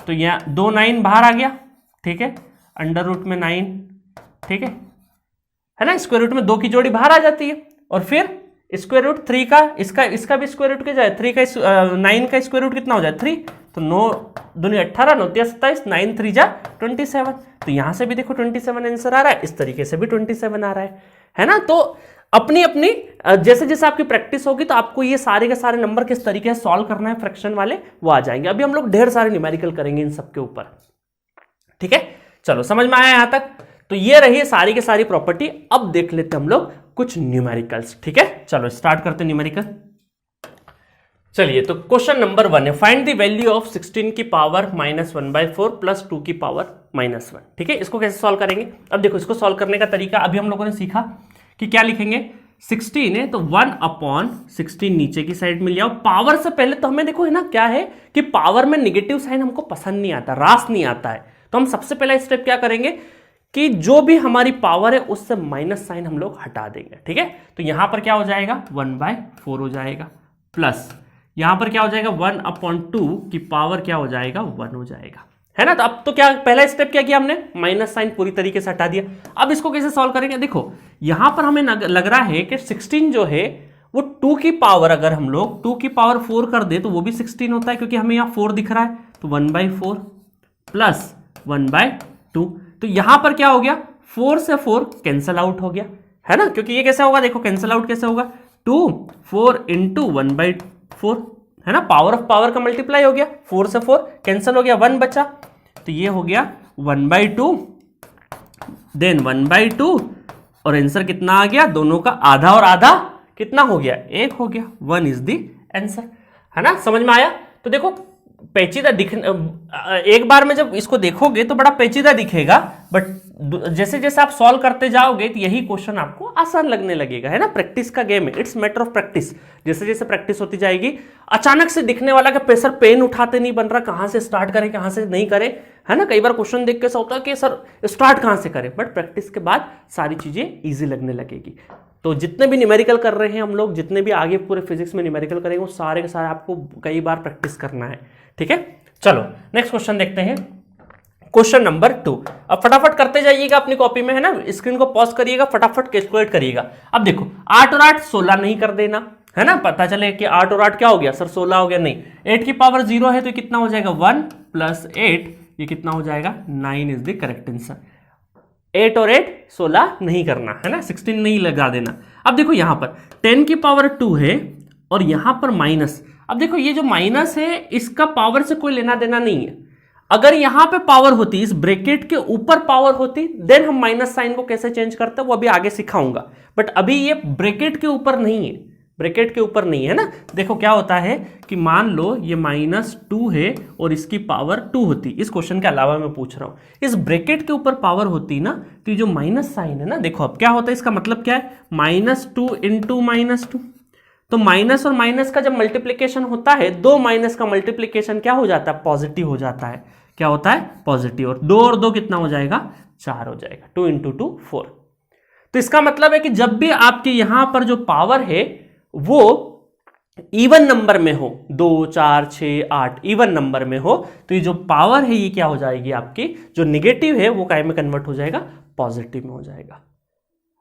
तो यहाँ 2 9 बाहर आ गया, ठीक है, अंडर रूट में 9, ठीक है ना। स्क्वायर रूट में 2 की जोड़ी बाहर आ जाती है, और फिर स्क्वायर रूट 3 का, इसका भी स्क्वायर रूट क्या जाए, 3 का 9 का स्क्वायर रूट कितना हो जाए 3, तो 9 दूनी 18, 9 तिया 27, 9 3 जा 27। तो यहां से भी देखो 27 आंसर आ रहा है, इस तरीके से भी 27 आ रहा है ना। तो अपनी अपनी जैसे जैसे आपकी प्रैक्टिस होगी तो आपको ये सारे के सारे नंबर किस तरीके से सॉल्व करना है फ्रैक्शन वाले, वो आ जाएंगे। अभी हम लोग ढेर सारे न्यूमेरिकल करेंगे इन सब के ऊपर, ठीक है। चलो समझ में आया यहां तक। तो ये रही सारी की सारी प्रॉपर्टी। अब देख लेते हम लोग कुछ न्यूमेरिकल्स, ठीक है। चलो स्टार्ट करते हैं न्यूमेरिकल। चलिए तो क्वेश्चन नंबर 1 है, फाइंड द वैल्यू ऑफ 16 की पावर -1/4 प्लस 2 की पावर -1, ठीक है। इसको कैसे सॉल्व करेंगे, अब देखो इसको सॉल्व करने का तरीका अभी हम लोगों ने सीखा कि क्या लिखेंगे, 16 है तो 1/16 नीचे की साइड में ले आओ। पावर से पहले तो हमें देखो है ना क्या है कि पावर में निगेटिव साइन हमको पसंद नहीं आता, रास नहीं आता है। तो हम सबसे पहला स्टेप क्या करेंगे कि जो भी हमारी पावर है उससे माइनस साइन हम लोग हटा देंगे, ठीक है। तो यहां पर क्या हो जाएगा, 1/4 हो जाएगा, प्लस यहां पर क्या हो जाएगा, 1/2 की पावर क्या हो जाएगा, 1 हो जाएगा, है ना। तो अब तो क्या पहला स्टेप क्या किया हमने, माइनस साइन पूरी तरीके से हटा दिया। अब इसको कैसे सॉल्व करेंगे, देखो यहां पर हमें लग रहा है कि 16 जो है वो 2 की पावर, अगर हम लोग 2 की पावर 4 कर दे तो वो भी 16 होता है, क्योंकि हमें यहां 4 दिख रहा है। तो 1/4 प्लस 1/2, तो यहां पर क्या हो गया, 4 से 4 कैंसल आउट हो गया, है ना। क्योंकि ये कैसे होगा, देखो कैंसल आउट कैसे होगा, 2 4 इंटू 1/4 है ना, पावर ऑफ पावर का मल्टीप्लाई हो गया, 4 से 4 कैंसिल हो गया, 1 बचा, तो ये हो गया 1/2 देन 1/2, और आंसर कितना आ गया, दोनों का आधा और आधा कितना हो गया, 1 हो गया, 1 इज द आंसर, है ना। समझ में आया। तो देखो पेचीदा एक बार में जब इसको देखोगे तो बड़ा पेचीदा दिखेगा, बट जैसे जैसे आप सॉल्व करते जाओगे तो यही क्वेश्चन आपको आसान लगने लगेगा, है ना। प्रैक्टिस का गेम है, इट्स मैटर ऑफ प्रैक्टिस। जैसे जैसे प्रैक्टिस होती जाएगी अचानक से दिखने वाला कि प्रेशर पेन उठाते नहीं बन रहा, कहां से स्टार्ट करें कहां से नहीं करें, है ना। कई बार क्वेश्चन देख के ऐसा होता है कि सर स्टार्ट कहां से करें, बट प्रैक्टिस के बाद सारी चीजें ईजी लगने लगेगी। तो जितने भी न्यूमेरिकल कर रहे हैं हम लोग, जितने भी आगे पूरे फिजिक्स में न्यूमेरिकल करेंगे, वो सारे के सारे आपको कई बार प्रैक्टिस करना है, ठीक है। चलो नेक्स्ट क्वेश्चन देखते हैं, क्वेश्चन नंबर 2। अब फटाफट करते जाइएगा अपनी कॉपी में, है ना। स्क्रीन को पॉज करिएगा, फटाफट कैलकुलेट करिएगा। अब देखो 8 और 8 16 नहीं कर देना, है ना। पता चले कि 8 और 8 क्या हो गया सर, 16 हो गया, नहीं। 8 की पावर 0 है तो कितना हो जाएगा, 1 प्लस 8, ये कितना हो जाएगा, 9 इज द करेक्ट आंसर। 8 और 8 16 नहीं करना, है ना, 16 नहीं लगा देना। अब देखो यहां पर 10 की पावर 2 है और यहां पर माइनस। अब देखो ये जो माइनस है इसका पावर से कोई लेना देना नहीं है। अगर यहां पे पावर होती, इस ब्रैकेट के ऊपर पावर होती, देन हम माइनस साइन को कैसे चेंज करते हैं वो अभी आगे सिखाऊंगा, बट अभी ये ब्रैकेट के ऊपर नहीं है, ब्रैकेट के ऊपर नहीं है ना। देखो क्या होता है कि मान लो ये -2 है और इसकी पावर 2 होती, इस क्वेश्चन के अलावा मैं पूछ रहा हूं, इस ब्रैकेट के ऊपर पावर होती ना, तो ये जो माइनस साइन है ना, देखो अब क्या होता है, इसका मतलब क्या है, -2 इंटू -2। तो माइनस और माइनस का जब मल्टीप्लीकेशन होता है, 2 माइनस का मल्टीप्लीकेशन क्या हो जाता है, पॉजिटिव हो जाता है। क्या होता है, पॉजिटिव। और 2 और 2 कितना हो जाएगा, 4 हो जाएगा, 2 इंटू 2 4। तो इसका मतलब है कि जब भी आपके यहां पर जो पावर है वो इवन नंबर में हो, 2 4 6 8 इवन नंबर में हो, तो ये जो पावर है ये क्या हो जाएगी, आपकी जो निगेटिव है वो काय में कन्वर्ट हो जाएगा, पॉजिटिव में हो जाएगा।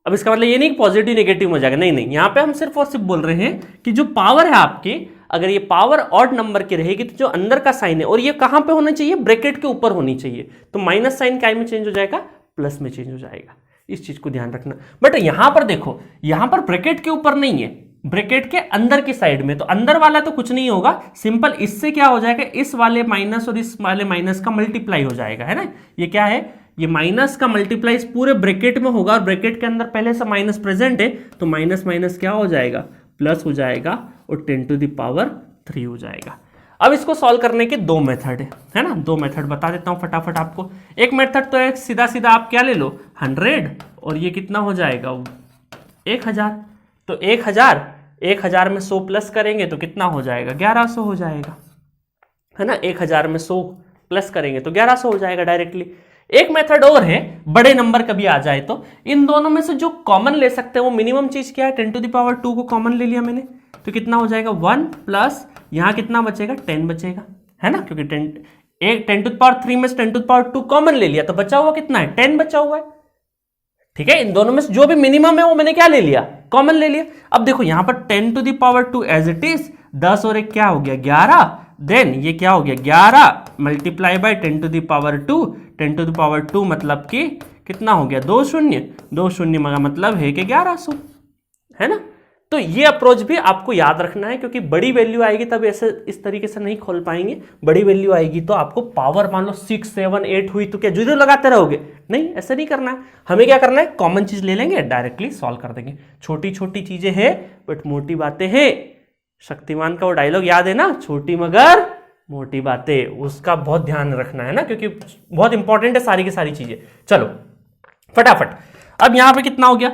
अब इसका मतलब ये नहीं कि पॉजिटिव नेगेटिव हो जाएगा, नहीं नहीं, यहां पे हम सिर्फ और सिर्फ बोल रहे हैं कि जो पावर है आपकी, अगर ये पावर ऑड नंबर की रहेगी तो जो अंदर का साइन है, और ये कहां पे होना चाहिए, ब्रैकेट के ऊपर होनी चाहिए, तो माइनस साइन काय में चेंज हो जाएगा, प्लस में चेंज हो जाएगा। इस चीज को ध्यान रखना। बट यहां पर देखो, यहां पर ब्रैकेट के ऊपर नहीं है, ब्रैकेट के अंदर की साइड में, तो अंदर वाला तो कुछ नहीं होगा, सिंपल इससे क्या हो जाएगा, इस वाले माइनस और इस वाले माइनस का मल्टीप्लाई हो जाएगा, है ना। ये क्या है, ये माइनस का मल्टीप्लाई इस पूरे ब्रैकेट में होगा, और ब्रैकेट के अंदर पहले से माइनस प्रेजेंट है, तो माइनस माइनस क्या हो जाएगा, प्लस हो जाएगा, और 10 टू द पावर 3 हो जाएगा। अब इसको सॉल्व करने के दो मेथड है ना, दो मेथड बता देता हूं फटाफट आपको। एक मेथड तो है सीधा सीधा आप क्या ले लो 100, और ये कितना हो जाएगा 1000, तो 1000 में 100 प्लस करेंगे तो कितना हो जाएगा 1100 हो जाएगा, है ना। 1000 में 100 प्लस करेंगे तो 1100 हो जाएगा डायरेक्टली। एक मेथड और है, बड़े नंबर कभी आ जाए तो इन दोनों में से जो कॉमन ले सकते हैं वो मिनिमम चीज क्या है, 10 टू द पावर 2 को कॉमन ले लिया मैंने, तो कितना हो जाएगा 1 प्लस यहां कितना बचेगा 10 बचेगा, है ना, क्योंकि 10 टू द पावर 3 में से 10 टू द पावर 2 कॉमन ले लिया, तो बचा हुआ कितना है 10 बचा हुआ है, ठीक है। इन दोनों में से जो भी मिनिमम है वो मैंने क्या ले लिया, कॉमन ले लिया। अब देखो यहां पर 10 to the power 2 as it is, 10 और 1 क्या हो गया 11, देन ये क्या हो गया 11 multiply by 10 to the power 2, 10 to the power 2 मतलब कि कितना हो गया 2 शून्य का मतलब है कि 1100, है ना। तो ये अप्रोच भी आपको याद रखना है, क्योंकि बड़ी वैल्यू आएगी तब ऐसे इस तरीके से नहीं खोल पाएंगे। बड़ी वैल्यू आएगी तो आपको पावर मान लो 6 7 8 हुई तो क्या जीरो लगाते रहोगे, नहीं, ऐसा नहीं करना है। हमें क्या करना है, कॉमन चीज ले लेंगे, डायरेक्टली सॉल्व कर देंगे। छोटी छोटी चीजें हैं बट मोटी बातें हैं। शक्तिमान का वो डायलॉग याद है ना, छोटी मगर मोटी बातें, उसका बहुत ध्यान रखना है ना, क्योंकि बहुत इंपॉर्टेंट है सारी की सारी चीजें। चलो फटाफट, अब यहां पे कितना हो गया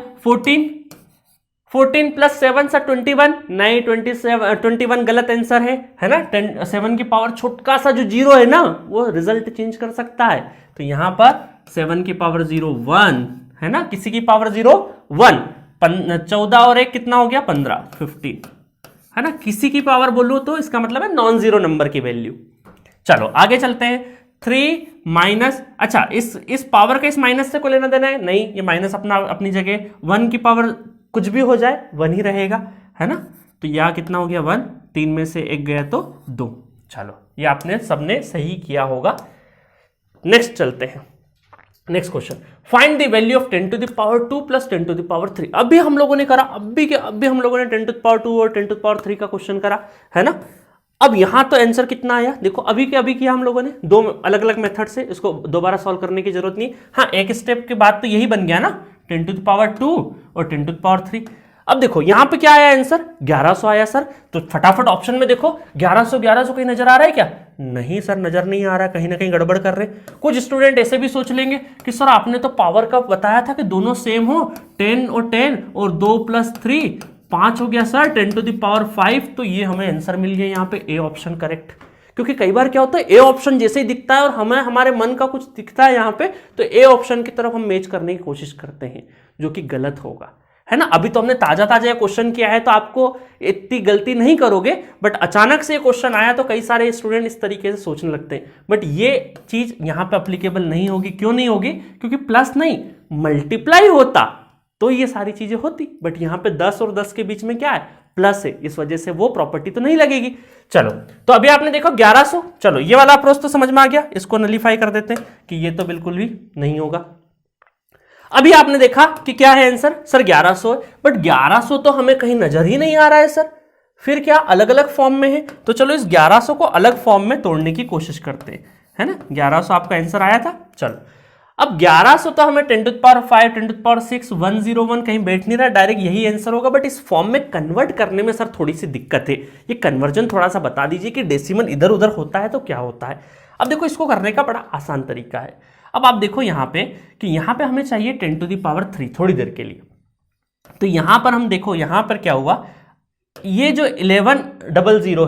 14 प्लस 7 सा 21, नहीं 21 गलत आंसर है ना। 7 की पावर छोटका सा जो जीरो है ना वो रिजल्ट चेंज कर सकता है, तो यहां पर 7 की पावर 0 1, है ना, किसी की पावर 0 1, 14 और 1 कितना हो गया 15 15, है ना। किसी की पावर बोलूं तो इसका मतलब है नॉन जीरो नंबर की वैल्यू। चलो आगे चलते हैं। 3 माइनस, अच्छा इस पावर का इस माइनस से को लेना देना है, नहीं, ये माइनस अपनी जगह, 1 की पावर कुछ भी हो जाए 1 ही रहेगा, है ना। तो यह कितना हो गया 1, 3 में से 1 गया तो 2। चलो ये आपने सबने सही किया होगा। नेक्स्ट चलते हैं, next question, find the value of 10 to the power 2 plus 10 to the power 3। अभी हम लोगों ने करा, अभी हम लोगों ने 10 टू द पावर 2 और 10 टू द पावर 3 का क्वेश्चन करा, है ना। अब यहां तो आंसर कितना आया देखो, अभी के अभी किया हम लोगों ने, दो अलग अलग मेथड से, इसको दोबारा सॉल्व करने की जरूरत नहीं। हाँ, एक स्टेप के बाद तो यही बन गया ना, 10 टू द पावर 2 और 10 टू द पावर 3। अब देखो यहां पे क्या आया आंसर 1100 आया सर, तो फटाफट ऑप्शन में देखो 1100 कहीं नजर आ रहा है क्या, नहीं सर नजर नहीं आ रहा, कहीं ना कहीं गड़बड़ कर रहे। कुछ स्टूडेंट ऐसे भी सोच लेंगे कि सर आपने तो पावर का बताया था कि दोनों सेम हो, 10 और 2 प्लस 3 5 हो गया सर, 10 टू द पावर 5, तो ये हमें आंसर मिल गया यहाँ पे ए ऑप्शन करेक्ट। क्योंकि कई बार क्या होता है ए ऑप्शन जैसे ही दिखता है और हमें हमारे मन का कुछ दिखता है यहाँ पे, तो ए ऑप्शन की तरफ हम मैच करने की कोशिश करते हैं, जो कि गलत होगा, है ना। अभी तो हमने ताजा ताजा क्वेश्चन किया है तो आपको इतनी गलती नहीं करोगे, बट अचानक से क्वेश्चन आया तो कई सारे स्टूडेंट इस तरीके से सोचने लगते हैं। बट ये चीज यहाँ पे अप्लीकेबल नहीं होगी। क्यों नहीं होगी, क्योंकि प्लस नहीं मल्टीप्लाई होता तो ये सारी चीजें होती, बट यहाँ पे 10 और 10 के बीच में क्या है प्लस है, इस वजह से वो प्रॉपर्टी तो नहीं लगेगी। चलो तो अभी आपने देखो 1100, चलो ये वाला अप्रोच तो समझ में आ गया, इसको नलीफाई कर देते हैं कि ये तो बिल्कुल भी नहीं होगा। अभी आपने देखा कि क्या है आंसर सर 1100, बट 1100 तो हमें कहीं नजर ही नहीं आ रहा है सर, फिर क्या अलग अलग फॉर्म में है, तो चलो इस 1100 को अलग फॉर्म में तोड़ने की कोशिश करते हैं, है ना। 1100 आपका आंसर आया था, चलो अब 1100 तो हमें 10 to the power 5 10 to the power 6 101 कहीं बैठ नहीं रहा, डायरेक्ट यही आंसर होगा, बट इस फॉर्म में कन्वर्ट करने में सर थोड़ी सी दिक्कत है। ये कन्वर्जन थोड़ा सा बता दीजिए कि डेसिमल इधर उधर होता है तो क्या होता है। अब देखो इसको करने का बड़ा आसान तरीका है। अब आप देखो यहाँ पे कि यहाँ पे हमें चाहिए 10 टू द पावर 3 थोड़ी देर के लिए, तो यहाँ पर हम देखो यहाँ पर क्या हुआ, ये जो 1100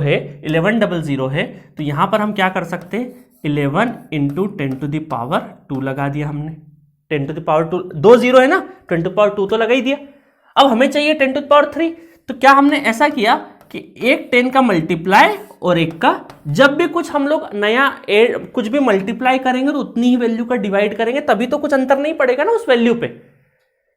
है, तो यहाँ पर हम क्या कर सकते हैं 11 इंटू 10 टू द पावर 2 लगा दिया हमने, 10 टू द पावर 2 2 जीरो है ना, 10 टू द पावर 2 तो लगा ही दिया। अब हमें चाहिए 10 टू द पावर 3, तो क्या हमने ऐसा किया कि एक 10 का मल्टीप्लाई और एक का, जब भी कुछ हम लोग नया कुछ भी मल्टीप्लाई करेंगे तो उतनी ही वैल्यू का डिवाइड करेंगे, तभी तो कुछ अंतर नहीं पड़ेगा ना उस वैल्यू पे।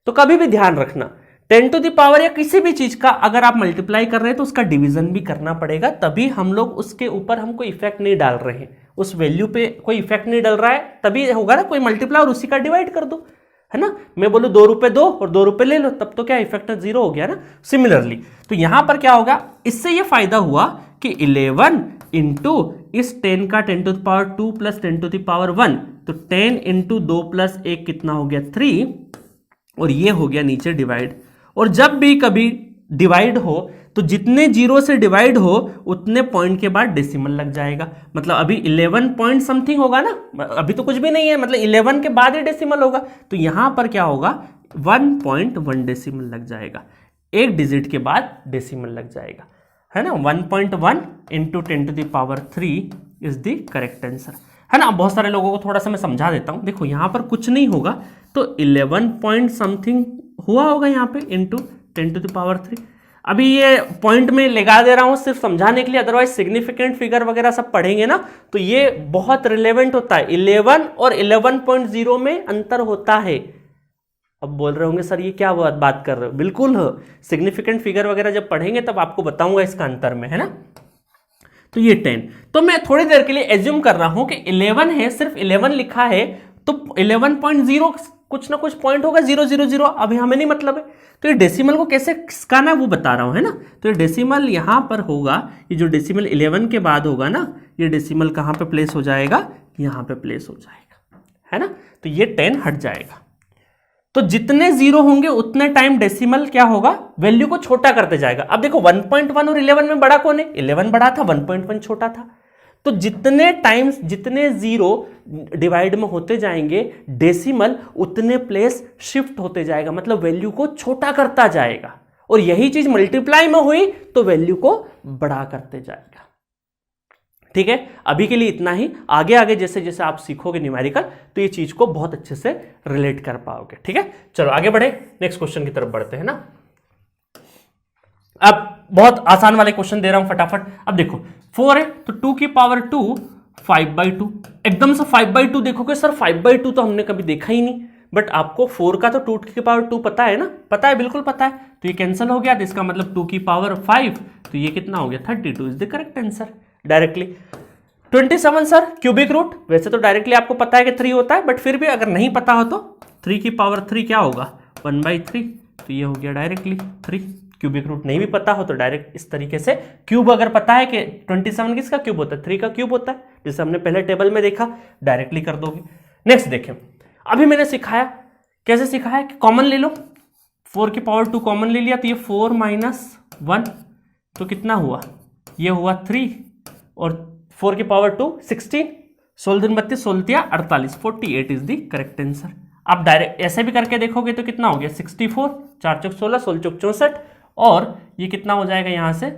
तो कभी भी ध्यान रखना 10 टू द पावर या किसी भी चीज का अगर आप मल्टीप्लाई कर रहे हैं तो उसका डिवीजन भी करना पड़ेगा, तभी हम लोग उसके ऊपर हम कोई इफेक्ट नहीं डाल रहे हैं, उस वैल्यू पे कोई इफेक्ट नहीं डल रहा है, तभी होगा ना, कोई मल्टीप्लाई और उसी का डिवाइड कर दो, है ना, मैं बोलूँ 2 रुपए दो और 2 रुपए ले लो, तब तो क्या इफेक्टर 0 हो गया ना। सिमिलरली तो यहां पर क्या होगा, इससे ये फायदा हुआ कि 11 इंटू इस 10 का 10 to the power 2 plus 10 to the power 1, तो 10 इंटू 2 प्लस 1 कितना हो गया 3, और ये हो गया नीचे डिवाइड। और जब भी कभी डिवाइड हो तो जितने जीरो से डिवाइड हो उतने पॉइंट के बाद डेसिमल लग जाएगा। मतलब अभी 11 पॉइंट समथिंग होगा ना, अभी तो कुछ भी नहीं है, मतलब 11 के बाद ही डेसिमल होगा, तो यहां पर क्या होगा 1.1 डेसिमल लग जाएगा, एक डिजिट के बाद डेसिमल लग जाएगा, है ना। 1.1 into 10 to the power 3 is the correct answer, है ना। बहुत सारे लोगों को थोड़ा सा मैं समझा देता हूं, देखो यहां पर कुछ नहीं होगा तो 11 पॉइंट समथिंग हुआ होगा यहाँ पे इंटू 10 टू द पावर 3। अभी ये पॉइंट में लगा दे रहा हूं सिर्फ समझाने के लिए, अदरवाइज सिग्निफिकेंट फिगर वगैरह सब पढ़ेंगे ना तो ये बहुत रिलेवेंट होता है। 11 और 11.0 में अंतर होता है। अब बोल रहे होंगे सर ये क्या बात कर रहे हो, बिल्कुल सिग्निफिकेंट फिगर वगैरह जब पढ़ेंगे तब आपको बताऊंगा इसका अंतर में, है ना। तो ये 10, तो मैं थोड़ी देर के लिए एज्यूम कर रहा हूं कि 11 है, सिर्फ 11 लिखा है तो 11.0 कुछ ना कुछ पॉइंट होगा 000, अभी हमें नहीं मतलब है। तो ये डेसिमल को कैसे खिसकाना है वो बता रहा हूं, है ना। तो ये डेसिमल यहां पर होगा, ये जो डेसिमल 11 के बाद होगा ना, ये डेसिमल कहां पे प्लेस हो जाएगा, यहां पे प्लेस हो जाएगा, है ना। तो ये 10 हट जाएगा। तो जितने जीरो होंगे उतने टाइम डेसिमल क्या होगा, वैल्यू को छोटा करते जाएगा। अब देखो 1.1 और 11 में बड़ा कौन है, 11 बड़ा था, 1.1 छोटा था। तो जितने टाइम्स जितने जीरो डिवाइड में होते जाएंगे डेसिमल उतने प्लेस शिफ्ट होते जाएगा, मतलब वैल्यू को छोटा करता जाएगा। और यही चीज मल्टीप्लाई में हुई तो वैल्यू को बड़ा करते जाएगा। ठीक है, अभी के लिए इतना ही। आगे आगे जैसे जैसे आप सीखोगे न्यूमेरिकल तो ये चीज को बहुत अच्छे से रिलेट कर पाओगे। ठीक है, चलो आगे बढ़े, नेक्स्ट क्वेश्चन की तरफ बढ़ते हैं ना। अब बहुत आसान वाले क्वेश्चन दे रहा हूं फटाफट। अब देखो 4 है तो 2 की पावर 2 5/2, एकदम से 5/2 देखोगे सर 5/2 तो हमने कभी देखा ही नहीं, बट आपको 4 का तो 2 की पावर 2 पता है ना, पता है, बिल्कुल पता है। तो ये कैंसिल हो गया, तो इसका मतलब 2 की पावर 5, तो ये कितना हो गया 32 is the correct answer directly. 27 sir cubic root, वैसे तो डायरेक्टली आपको पता है कि 3 होता है, बट फिर भी अगर नहीं पता हो तो 3 की पावर 3 क्या होगा 1/3, तो ये हो गया डायरेक्टली 3। क्यूबिक रूट नहीं भी पता हो तो डायरेक्ट इस तरीके से, क्यूब अगर पता है कि 27 किसका क्यूब होता है, 3 का क्यूब होता है, जैसे हमने पहले टेबल में देखा, डायरेक्टली कर दोगे। नेक्स्ट देखें, अभी मैंने सिखाया, कैसे सिखाया कि कॉमन ले लो, 4 की पावर 2 कॉमन ले लिया तो ये 4 - 1 तो कितना हुआ, ये हुआ 3, और 4 की पावर 2 16, 16 दूनी 32, 16 48, 48 इज द करेक्ट आंसर। आप डायरेक्ट ऐसे भी करके देखोगे तो कितना हो गया 64, 4 चौक 16, 16 चौक 64, और ये कितना हो जाएगा यहां से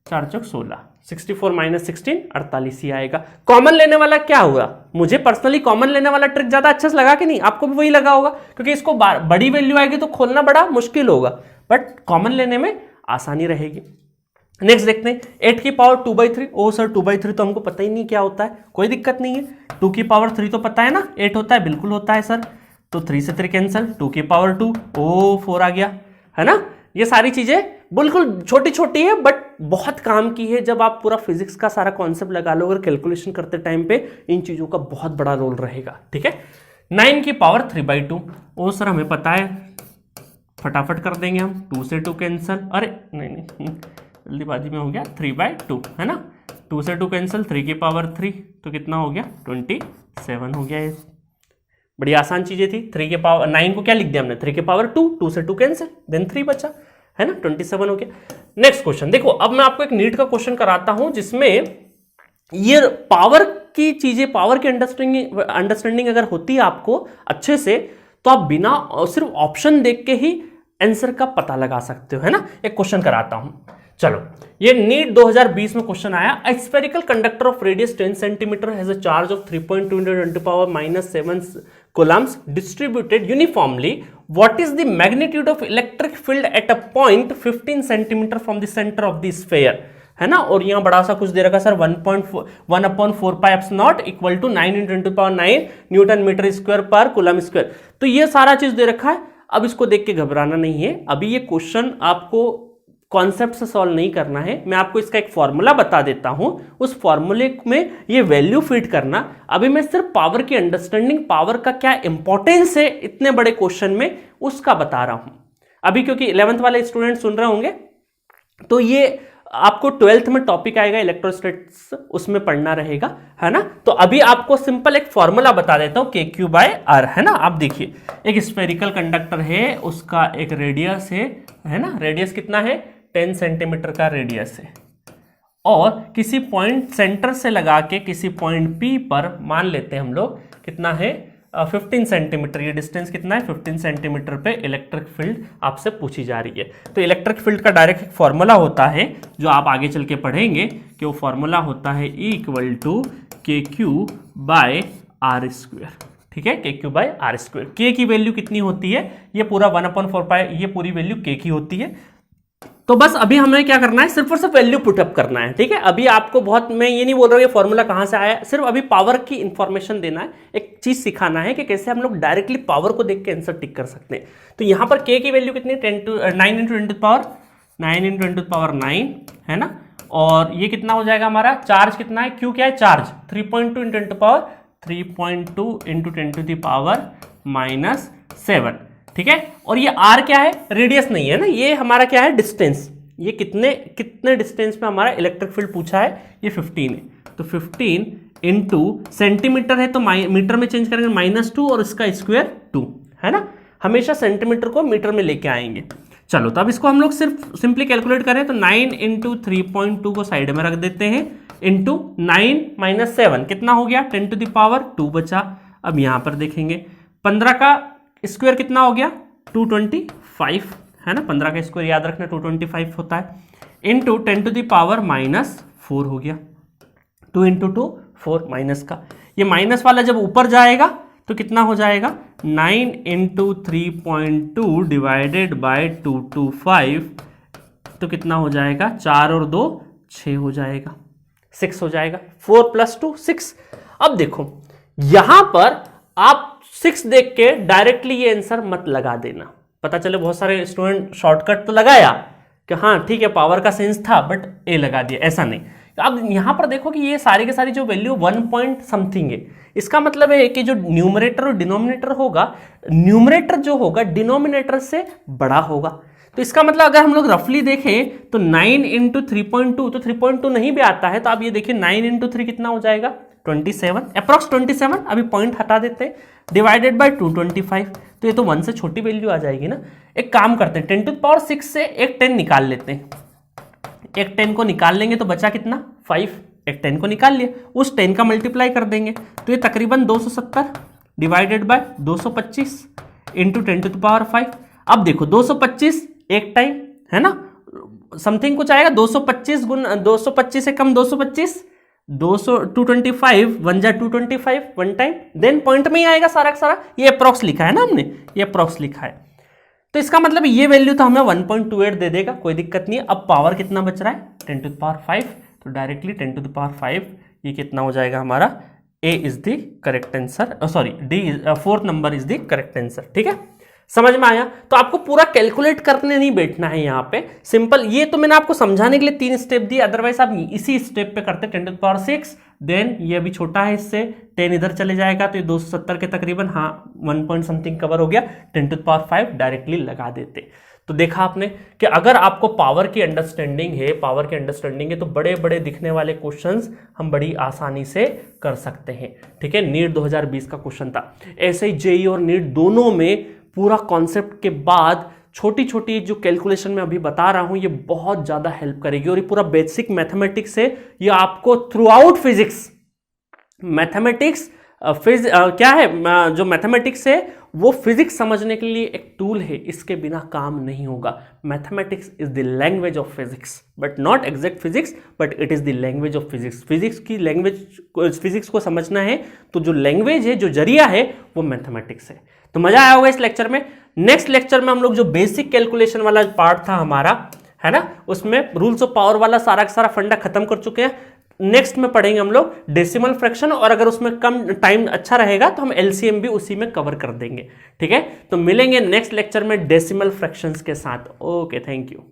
4 चौक 16, 64 - 16 48 ही आएगा। कॉमन लेने वाला क्या हुआ, मुझे पर्सनली कॉमन लेने वाला ट्रिक ज्यादा अच्छा से लगा कि नहीं, आपको भी वही लगा होगा, क्योंकि इसको बड़ी वैल्यू आएगी तो खोलना बड़ा मुश्किल होगा, बट कॉमन लेने में आसानी रहेगी। नेक्स्ट देखते हैं 8 की पावर 2/3, ओ सर 2/3 तो हमको पता ही नहीं क्या होता है, कोई दिक्कत नहीं है। 2 की पावर 3 तो पता है ना 8 होता है, बिल्कुल होता है सर, तो 3 से 3 कैंसिल, 2 की पावर 2 ओ 4 आ गया, है ना। ये सारी चीजें बिल्कुल छोटी छोटी है बट बहुत काम की है, जब आप पूरा फिजिक्स का सारा कॉन्सेप्ट लगा लो, अगर कैलकुलेशन करते टाइम पे इन चीजों का बहुत बड़ा रोल रहेगा। ठीक है, 9 की पावर 3/2, ओ सर हमें पता है, फटाफट कर देंगे हम, 2 से 2 कैंसिल, अरे नहीं जल्दीबाजी में हो गया 3/2, है ना, 2 से 2 कैंसिल, 3 की पावर 3 तो कितना हो गया 27 हो गया। ये बड़ी आसान चीजें थी। 3 के पावर 9 को क्या लिख दिया हमने, 3 के पावर 2, 2 से 2 कैंसिल, देन 3 बचा, है ना, 27 हो गया। नेक्स्ट क्वेश्चन देखो, अब मैं आपको एक नीट का क्वेश्चन कराता हूं जिसमें ये पावर की चीजें, पावर की अंडरस्टैंडिंग अगर होती है आपको अच्छे से तो आप बिना सिर्फ ऑप्शन देख के ही आंसर का पता लगा सकते हो, है ना। एक क्वेश्चन कराता हूं, चलो, ये नीट 2020 में क्वेश्चन आया, a spherical conductor of radius 10 centimetre has a charge of 3.2 × 10⁻⁷ coulombs distributed uniformly. What is the magnitude of electric field at a point 15 centimetre from the center of the sphere, है ना। और यहां बड़ा सा कुछ दे रखा sir 1/4πε0 equal to 9 × 10⁹ newton metre square पर कूलम स्क्वायर। तो ये सारा चीज दे रखा है। अब इसको देख के घबराना नहीं है, अभी ये क्वेश्चन आपको कॉन्सेप्ट से सॉल्व नहीं करना है, मैं आपको इसका एक फॉर्मूला बता देता हूं, उस फॉर्मूले में ये वैल्यू फीड करना। अभी मैं सिर्फ पावर की अंडरस्टैंडिंग, पावर का क्या इंपॉर्टेंस है इतने बड़े क्वेश्चन में, उसका बता रहा हूं अभी, क्योंकि 11th वाले स्टूडेंट सुन रहे होंगे तो ये आपको 12th में टॉपिक आएगा इलेक्ट्रोस्टैटिक्स, उसमें पढ़ना रहेगा, है ना। तो अभी आपको सिंपल एक फॉर्मूला बता देता हूं, KQ/R, है ना। आप देखिए एक स्फेरिकल कंडक्टर है, उसका एक रेडियस है ना, रेडियस कितना है 10 सेंटीमीटर का रेडियस है, और किसी पॉइंट सेंटर से लगा के किसी पॉइंट P पर मान लेते हैं हम लोग कितना है 15 सेंटीमीटर, ये डिस्टेंस कितना है 15 सेंटीमीटर पे इलेक्ट्रिक फील्ड आपसे पूछी जा रही है। तो इलेक्ट्रिक फील्ड का डायरेक्ट एक फॉर्मूला होता है जो आप आगे चल के पढ़ेंगे कि वो फॉर्मूला होता है E = KQ/R², ठीक है, KQ/R²। K की वैल्यू कितनी होती है, ये पूरा 1/4 ये पूरी वैल्यू K की होती है। तो बस अभी हमें क्या करना है, सिर्फ और सिर्फ वैल्यू पुटअप करना है, ठीक है। अभी आपको बहुत, मैं ये नहीं बोल रहा हूँ ये फॉर्मूला कहाँ से आया, सिर्फ अभी पावर की इंफॉर्मेशन देना है, एक चीज सिखाना है कि कैसे हम लोग डायरेक्टली पावर को देख के आंसर टिक कर सकते हैं। तो यहाँ पर K की वैल्यू कितनी है 9 × 10⁹ है ना, और ये कितना हो जाएगा हमारा, चार्ज कितना है, Q क्या है, चार्ज 3.2 × 10⁻⁻⁷, ठीक है। और ये R क्या है, रेडियस नहीं है ना, ये हमारा क्या है, डिस्टेंस, ये कितने डिस्टेंस पे हमारा इलेक्ट्रिक फील्ड पूछा है, ये 15 है। तो 15 इंटू सेंटीमीटर है तो मीटर में चेंज करेंगे -2 और इसका स्क्वायर 2, है ना, हमेशा सेंटीमीटर को मीटर में लेके आएंगे। चलो तो अब इसको हम लोग सिर्फ सिंपली कैलकुलेट करें तो 9 × 3.2 को साइड में रख देते हैं, इंटू 9 - 7 कितना हो गया 10⁻² बचा। अब यहां पर देखेंगे 15 का स्क्वायर कितना हो गया 225, है ना, 15 का स्क्वायर याद रखना 225 होता है, इंटू 10⁻⁻4 हो गया, 2 × 2 4 माइनस का, ये माइनस वाला जब ऊपर जाएगा तो कितना हो जाएगा 9 × 3.2 डिवाइडेड बाय 225, तो कितना हो जाएगा 4 और 2 6 हो जाएगा, 6 हो जाएगा, 4 + 2 6। अब देखो यहां पर आप 6 देख के डायरेक्टली ये आंसर मत लगा देना, पता चले बहुत सारे स्टूडेंट शॉर्टकट तो लगाया कि हाँ ठीक है पावर का सेंस था बट ए लगा दिया, ऐसा नहीं। अब यहां पर देखो कि ये सारी के सारी जो वैल्यू 1 पॉइंट समथिंग है, इसका मतलब है कि जो न्यूमरेटर और डिनोमिनेटर होगा, न्यूमरेटर जो होगा डिनोमिनेटर से बड़ा होगा। तो इसका मतलब अगर हम लोग रफली देखें तो 9 × 3.2, तो 3.2 नहीं भी आता है तो आप ये देखिए 9 × 3 कितना हो जाएगा 27, अप्रॉक्स 27, अभी पॉइंट हटा देते हैं, डिवाइडेड बाय 225, तो ये तो 1 से छोटी वैल्यू आ जाएगी ना। एक काम करते हैं 10⁻6 से एक 10 निकाल लेते हैं, एक 10 को निकाल लेंगे तो बचा कितना 5, एक 10 को निकाल लिया, उस 10 का मल्टीप्लाई कर देंगे तो ये तकरीबन 270 डिवाइडेड बाय 225 इंटू 10⁵। अब देखो 225 एक टाइम, है ना, समथिंग कुछ आएगा 225 गुण 225 से कम 225, 225 1 जा 225 वन टाइम, देन पॉइंट में ही आएगा सारा का सारा, ये अप्रॉक्स लिखा है ना हमने, ये अप्रॉक्स लिखा है, तो इसका मतलब ये वैल्यू तो हमें 1.28 दे देगा, कोई दिक्कत नहीं है। अब पावर कितना बच रहा है 10⁵, तो डायरेक्टली 10⁵ ये कितना हो जाएगा हमारा, A is the correct answer, sorry D 4th number is the correct answer, ठीक है, समझ में आया। तो आपको पूरा कैलकुलेट करने नहीं बैठना है यहाँ पे, सिंपल ये तो मैंने आपको समझाने के लिए 3 स्टेप दिए, अदरवाइज आप इसी स्टेप पे करते 10⁶, देन ये अभी छोटा है इससे 10 इधर चले जाएगा तो ये 270 के तकरीबन, हाँ 1 पॉइंट समथिंग कवर हो गया, 10⁵ डायरेक्टली लगा देते। तो देखा आपने कि अगर आपको पावर की अंडरस्टैंडिंग है तो बड़े बड़े दिखने वाले क्वेश्चंस हम बड़ी आसानी से कर सकते हैं, ठीक है। नीट 2020 का क्वेश्चन था, ऐसे ही जेईई और नीट दोनों में पूरा कॉन्सेप्ट के बाद छोटी छोटी जो कैलकुलेशन में अभी बता रहा हूं ये बहुत ज्यादा हेल्प करेगी, और ये पूरा बेसिक मैथमेटिक्स है, ये आपको थ्रू आउट फिजिक्स, मैथमेटिक्स क्या है, जो मैथमेटिक्स है वो फिजिक्स समझने के लिए एक टूल है, इसके बिना काम नहीं होगा। Mathematics is the language of physics, but not exact physics, but it is the language of physics. Physics की लैंग्वेज, फिजिक्स को समझना है तो जो लैंग्वेज है, जो जरिया है वो मैथमेटिक्स है। तो मजा आया होगा इस लेक्चर में। नेक्स्ट लेक्चर में हम लोग जो बेसिक कैलकुलेशन वाला पार्ट था हमारा, है ना, उसमें रूल्स ऑफ पावर वाला सारा का सारा फंडा खत्म कर चुके हैं। नेक्स्ट में पढ़ेंगे हम लोग डेसिमल फ्रैक्शन, और अगर उसमें कम टाइम अच्छा रहेगा तो हम एलसीएम भी उसी में कवर कर देंगे, ठीक है। तो मिलेंगे नेक्स्ट लेक्चर में डेसिमल फ्रैक्शंस के साथ। Okay, thank you.